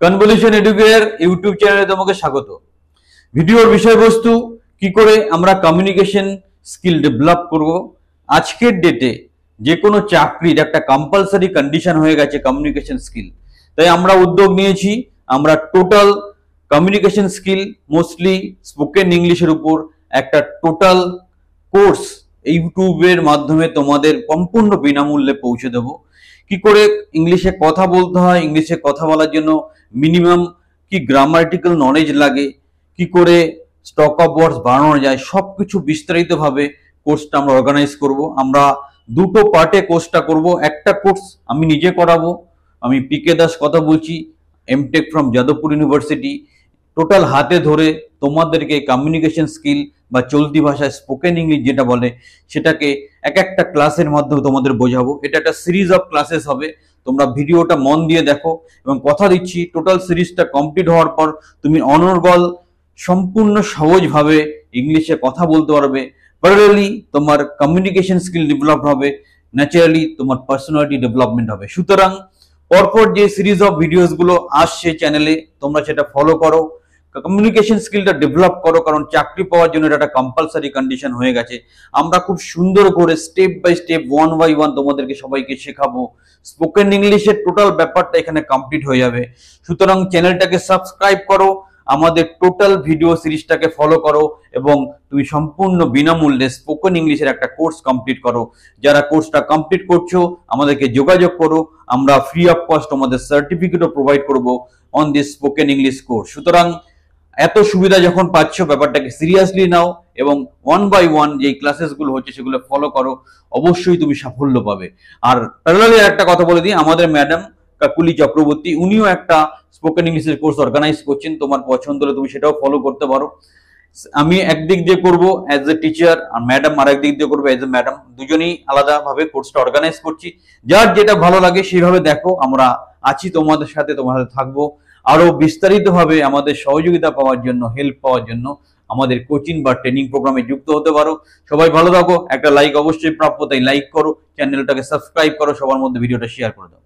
Convolution educare YouTube চ্যানেলে তোমাকে স্বাগত। ভিডিওর বিষয়বস্তু কি করে আমরা কমিউনিকেশন স্কিল ডেভেলপ করব। আজকের ডেটে যে কোনো চাকরির একটা কম্পালসারি কন্ডিশন হয়ে গেছে কমিউনিকেশন স্কিল। তাই আমরা উদ্যোগ নিয়েছি, আমরা total communication skill mostly spoken ইংলিশের উপর একটা টোটাল কোর্স ইউটিউবের মাধ্যমে তোমাদের সম্পূর্ণ বিনামূল্যে পৌঁছে দেব। কি করে ইংলিশে কথা বলতে হয়, ইংলিশে কথা বলার জন্য মিনিমাম কি গ্রামাটিক্যাল নলেজ লাগে, কি করে স্টক অফ ওয়ার্ডস বাড়ানো যায়, সবকিছু বিস্তারিতভাবে কোর্সটা আমরা অর্গানাইজ করব। আমরা দুটো পার্টে কোর্সটা করব। একটা কোর্স আমি নিজে করাবো, আমি পিকে দাস কথা বলছি, MTech from Jadavpur university. Total হাতে ধরে তোমাদেরকে কমিউনিকেশন স্কিল বা চলতি ভাষায় স্পোকেন ইংলিশ যেটা বলে সেটাকে এক একটা ক্লাসের মাধ্যমে তোমাদের বোঝাবো। এটা একটা সিরিজ অফ ক্লাসেস হবে, তোমরা ভিডিওটা মন দিয়ে দেখো এবং কথা দিচ্ছি টোটাল সিরিজটা কমপ্লিট হওয়ার পর তুমি অনর্গল সম্পূর্ণ সহজভাবে ইংলিশে কথা বলতে পারবে। প্যারালালি তোমার কমিউনিকেশন স্কিল ডেভেলপ হবে, ন্যাচারালি তোমার পার্সোনালিটি ডেভেলপমেন্ট হবে। সুতরাং পরপর যে সিরিজ অফ ভিডিওস গুলো আসছে চ্যানেলে তোমরা সেটা ফলো করো, কমিউনিকেশন স্কিলটা ডেভেলপ করো, কারণ চাকরি পাওয়ার জন্য এটা একটা কম্পালসারি কন্ডিশন হয়ে গেছে। আমরা খুব সুন্দর করে step by step one by one তোমাদেরকে সবাইকে শেখাবো। স্পোকেন ইংলিশের টোটাল ব্যাপারটা এখানে কমপ্লিট হয়ে যাবে। সুতরাং চ্যানেলটাকে সাবস্ক্রাইব করো, আমাদের টোটাল ভিডিও সিরিজটাকে ফলো করো এবং তুমি সম্পূর্ণ বিনামূল্যে স্পোকেন ইংলিশের একটা কোর্স কমপ্লিট করো। যারা কোর্সটা কমপ্লিট করছো আমাদেরকে যোগাযোগ করো, আমরা ফ্রি অফ কস্ট আমাদের সার্টিফিকেটও প্রোভাইড করব on this spoken English course. সুতরাং এত সুবিধা যখন পাচ্ছ ব্যাপারটাকে সিরিয়াসলি নাও এবং ওয়ান বাই ওয়ান যে ক্লাসেসগুলো হচ্ছে সেগুলো ফলো করো, অবশ্যই তুমি সাফল্য পাবে। আর প্যারালালি একটা কথা বলে দিই, আমাদের ম্যাডাম কাকুলি চক্রবর্তী উনিও একটা স্পোকেন ইংলিশের কোর্স অর্গানাইজ করছেন, তোমার পছন্দ হলে তুমি সেটাও ফলো করতে পারো। আমি একদিক দিয়ে করবো অ্যাজ এ টিচার আর ম্যাডাম আর একদিক দিয়ে করবো অ্যাজ এ ম্যাডাম, দুজনেই আলাদাভাবে কোর্সটা অর্গানাইজ করছি। যার যেটা ভালো লাগে সেইভাবে দেখো, আমরা আছি তোমাদের সাথে, তোমাদের থাকবো। আরো বিস্তারিতভাবে আমাদের সহযোগিতা পাওয়ার জন্য, হেল্প পাওয়ার জন্য আমাদের কোচিং বা ট্রেনিং প্রোগ্রামে যুক্ত হতে পারো। সবাই ভালো থাকো, একটা লাইক অবশ্যই প্রাপ্য, তাই লাইক করো, চ্যানেলটাকে সাবস্ক্রাইব করো, সবার মধ্যে ভিডিওটা শেয়ার করে দাও।